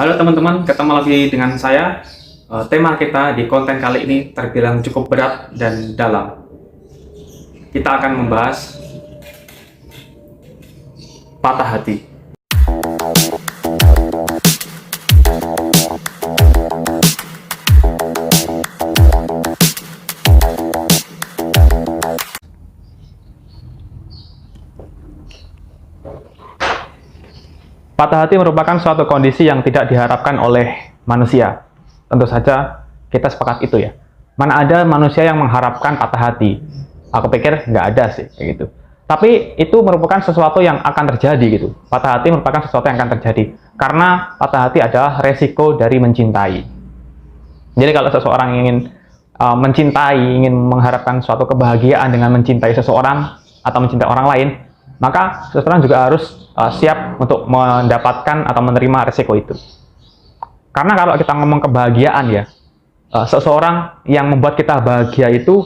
Halo teman-teman, ketemu lagi dengan saya. Tema kita di konten kali ini terbilang cukup berat dan dalam. Kita akan membahas patah hati. Patah hati merupakan suatu kondisi yang tidak diharapkan oleh manusia. Tentu saja kita sepakat itu ya. Mana ada manusia yang mengharapkan patah hati? Aku pikir nggak ada sih kayak gitu. Tapi itu merupakan sesuatu yang akan terjadi gitu. Patah hati merupakan sesuatu yang akan terjadi. Karena patah hati adalah resiko dari mencintai. Jadi kalau seseorang ingin mencintai, ingin mengharapkan suatu kebahagiaan dengan mencintai seseorang atau mencintai orang lain, maka seseorang juga harus siap untuk mendapatkan atau menerima resiko itu. Karena kalau kita ngomong kebahagiaan ya, seseorang yang membuat kita bahagia itu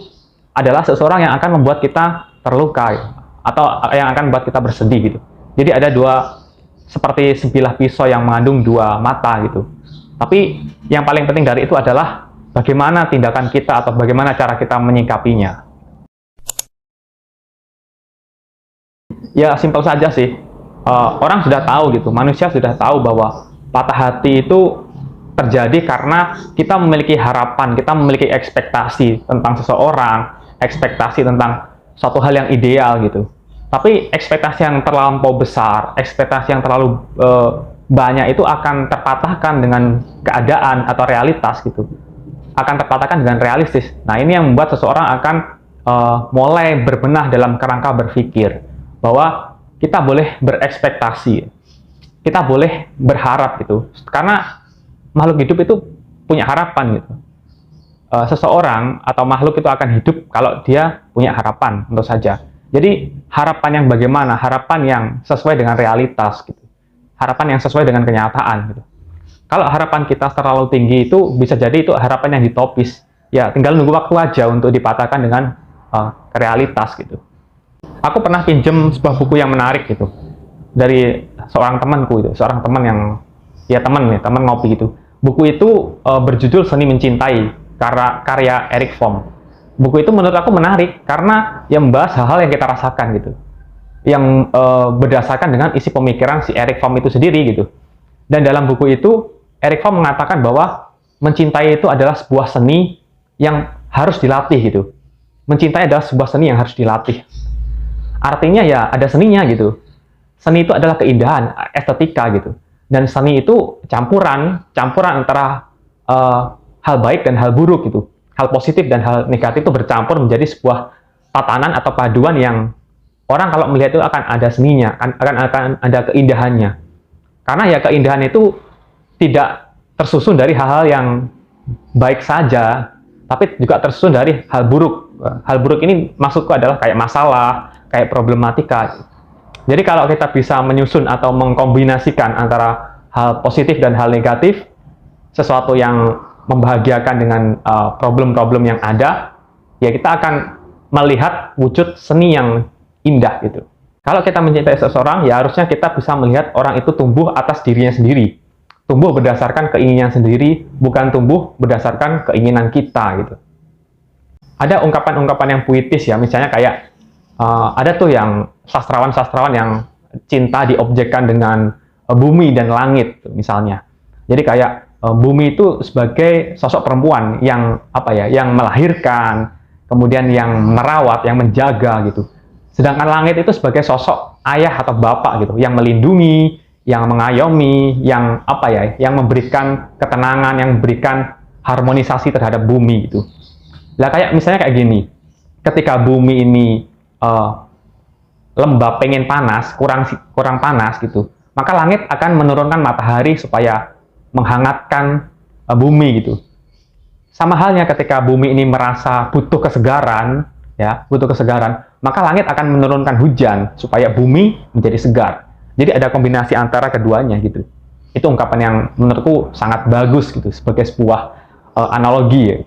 adalah seseorang yang akan membuat kita terluka ya, atau yang akan membuat kita bersedih gitu. Jadi ada dua, seperti sebilah pisau yang mengandung dua mata gitu. Tapi yang paling penting dari itu adalah bagaimana tindakan kita atau bagaimana cara kita menyikapinya. Ya simpel saja sih. Orang sudah tahu gitu, manusia sudah tahu bahwa patah hati itu terjadi karena kita memiliki harapan, kita memiliki ekspektasi tentang seseorang, ekspektasi tentang suatu hal yang ideal gitu. Tapi ekspektasi yang terlampau besar, ekspektasi yang terlalu banyak itu akan terpatahkan dengan keadaan atau realitas gitu. Akan terpatahkan dengan realistis. Nah ini yang membuat seseorang akan mulai berbenah dalam kerangka berpikir bahwa kita boleh berekspektasi, kita boleh berharap gitu, karena makhluk hidup itu punya harapan gitu. Seseorang atau makhluk itu akan hidup kalau dia punya harapan, tentu saja. Jadi harapan yang bagaimana? Harapan yang sesuai dengan realitas gitu, harapan yang sesuai dengan kenyataan gitu. Kalau harapan kita terlalu tinggi itu bisa jadi itu harapan yang ditopis. Ya tinggal nunggu waktu aja untuk dipatahkan dengan realitas gitu. Aku pernah pinjem sebuah buku yang menarik gitu dari seorang temanku itu, seorang teman yang teman ngopi gitu. Buku itu berjudul Seni Mencintai karya Erich Fromm. Buku itu menurut aku menarik karena yang membahas hal-hal yang kita rasakan gitu, yang berdasarkan dengan isi pemikiran si Erich Fromm itu sendiri gitu. Dan dalam buku itu Erich Fromm mengatakan bahwa mencintai itu adalah sebuah seni yang harus dilatih gitu. Mencintai adalah sebuah seni yang harus dilatih. Artinya ya ada seninya gitu. Seni itu adalah keindahan, estetika gitu. Dan seni itu campuran antara hal baik dan hal buruk gitu. Hal positif dan hal negatif itu bercampur menjadi sebuah tatanan atau paduan yang orang kalau melihat itu akan ada seninya, akan ada keindahannya. Karena ya keindahan itu tidak tersusun dari hal-hal yang baik saja, tapi juga tersusun dari hal buruk. Hal buruk ini maksudku adalah kayak masalah, kayak problematika. Jadi kalau kita bisa menyusun atau mengkombinasikan antara hal positif dan hal negatif, sesuatu yang membahagiakan dengan problem-problem yang ada, ya kita akan melihat wujud seni yang indah gitu. Kalau kita mencintai seseorang, ya harusnya kita bisa melihat orang itu tumbuh atas dirinya sendiri. Tumbuh berdasarkan keinginan sendiri, bukan tumbuh berdasarkan keinginan kita gitu. Ada ungkapan-ungkapan yang puitis ya, misalnya kayak ada tuh yang sastrawan-sastrawan yang cinta diobjekkan dengan bumi dan langit misalnya. Jadi kayak bumi itu sebagai sosok perempuan yang yang melahirkan, kemudian yang merawat, yang menjaga gitu. Sedangkan langit itu sebagai sosok ayah atau bapak gitu, yang melindungi, yang mengayomi, yang yang memberikan ketenangan, yang memberikan harmonisasi terhadap bumi gitu. Lah kayak misalnya kayak gini, ketika bumi ini lembab, pengen panas, kurang panas gitu, maka langit akan menurunkan matahari supaya menghangatkan bumi gitu. Sama halnya ketika bumi ini merasa butuh kesegaran, maka langit akan menurunkan hujan supaya bumi menjadi segar. Jadi ada kombinasi antara keduanya gitu. Itu ungkapan yang menurutku sangat bagus gitu sebagai sebuah analogi ya.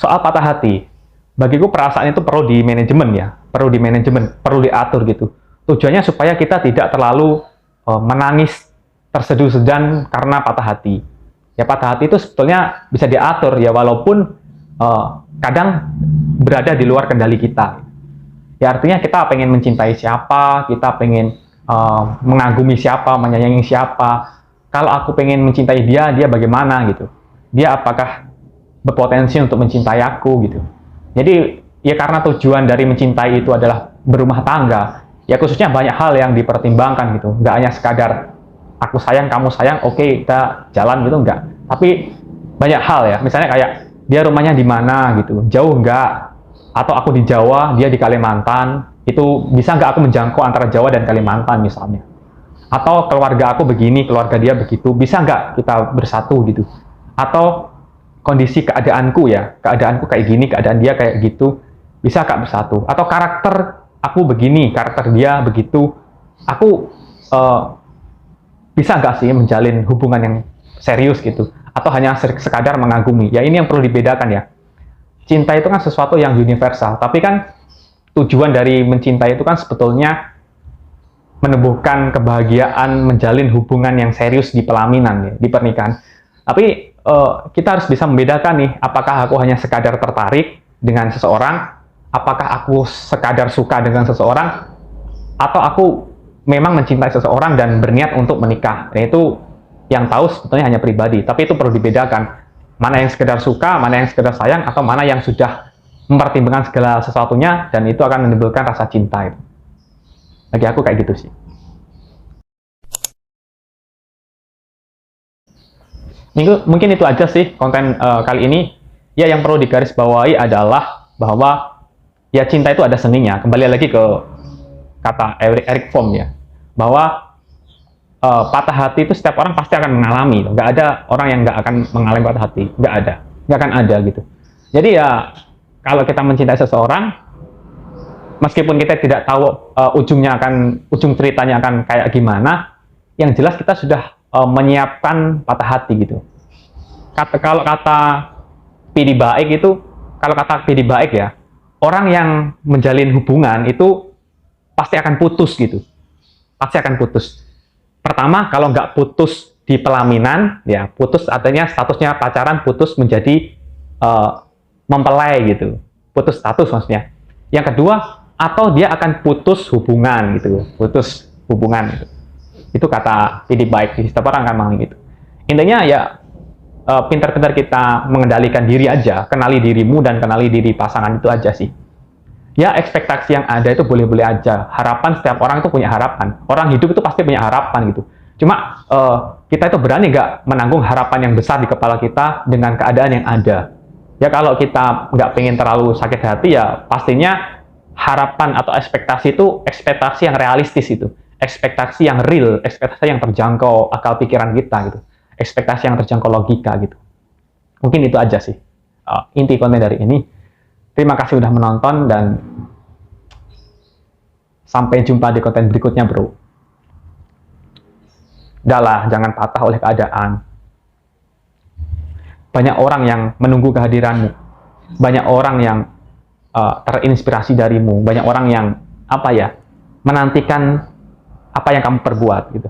Soal patah hati, bagiku perasaan itu perlu di manajemen, perlu diatur gitu. Tujuannya supaya kita tidak terlalu menangis terseduh-sedan karena patah hati. Ya patah hati itu sebetulnya bisa diatur ya, walaupun kadang berada di luar kendali kita. Ya artinya kita pengen mencintai siapa, kita pengen mengagumi siapa, menyayangi siapa. Kalau aku pengen mencintai dia, dia bagaimana gitu? Dia apakah berpotensi untuk mencintai aku gitu? Jadi ya karena tujuan dari mencintai itu adalah berumah tangga, ya khususnya banyak hal yang dipertimbangkan gitu. Nggak hanya sekadar aku sayang, kamu sayang, oke kita jalan gitu, enggak. Tapi banyak hal ya, misalnya kayak dia rumahnya di mana gitu, jauh enggak? Atau aku di Jawa, dia di Kalimantan, itu bisa nggak aku menjangkau antara Jawa dan Kalimantan misalnya? Atau keluarga aku begini, keluarga dia begitu, bisa nggak kita bersatu gitu? Atau kondisi keadaanku ya, keadaanku kayak gini, keadaan dia kayak gitu, bisa nggak bersatu? Atau karakter aku begini, karakter dia begitu, aku bisa nggak sih menjalin hubungan yang serius gitu? Atau hanya sekadar mengagumi? Ya ini yang perlu dibedakan ya. Cinta itu kan sesuatu yang universal, tapi kan tujuan dari mencintai itu kan sebetulnya menumbuhkan kebahagiaan, menjalin hubungan yang serius di pelaminan, ya, di pernikahan. Tapi kita harus bisa membedakan nih, apakah aku hanya sekadar tertarik dengan seseorang, apakah aku sekadar suka dengan seseorang, atau aku memang mencintai seseorang dan berniat untuk menikah. Dan itu yang tahu sebetulnya hanya pribadi, tapi itu perlu dibedakan. Mana yang sekedar suka, mana yang sekedar sayang, atau mana yang sudah mempertimbangkan segala sesuatunya, dan itu akan menimbulkan rasa cinta. Bagi aku kayak gitu sih. Mungkin itu aja sih konten kali ini. Ya yang perlu digarisbawahi adalah bahwa ya cinta itu ada seninya. Kembali lagi ke kata Erich Fromm ya, bahwa patah hati itu setiap orang pasti akan mengalami. Nggak ada orang yang nggak akan mengalami patah hati. Nggak akan ada gitu. Jadi ya kalau kita mencintai seseorang, meskipun kita tidak tahu ujung ceritanya akan kayak gimana, yang jelas kita sudah menyiapkan patah hati gitu. Kalau kata Pidi Baik itu, kalau kata Pidi Baik ya, orang yang menjalin hubungan itu pasti akan putus gitu. Pasti akan putus. Pertama, kalau nggak putus di pelaminan, ya putus artinya statusnya pacaran, putus menjadi mempelai gitu, putus status maksudnya. Yang kedua, atau dia akan putus hubungan gitu, putus hubungan gitu. Itu kata Pidi Baik, setiap orang akan mengalami gitu. Intinya ya pintar-pintar kita mengendalikan diri aja, kenali dirimu dan kenali diri pasangan itu aja sih. Ya ekspektasi yang ada itu boleh-boleh aja. Harapan setiap orang itu punya harapan. Orang hidup itu pasti punya harapan gitu. Cuma kita itu berani nggak menanggung harapan yang besar di kepala kita dengan keadaan yang ada. Ya kalau kita nggak pengen terlalu sakit hati ya pastinya harapan atau ekspektasi itu ekspektasi yang realistis itu. Ekspektasi yang real, ekspektasi yang terjangkau akal pikiran kita gitu. Ekspektasi yang terjangkau logika gitu. Mungkin itu aja sih inti konten dari ini. Terima kasih sudah menonton dan sampai jumpa di konten berikutnya bro. Udahlah, jangan patah oleh keadaan. Banyak orang yang menunggu kehadiranmu. Banyak orang yang terinspirasi darimu. Banyak orang yang menantikan apa yang kamu perbuat gitu.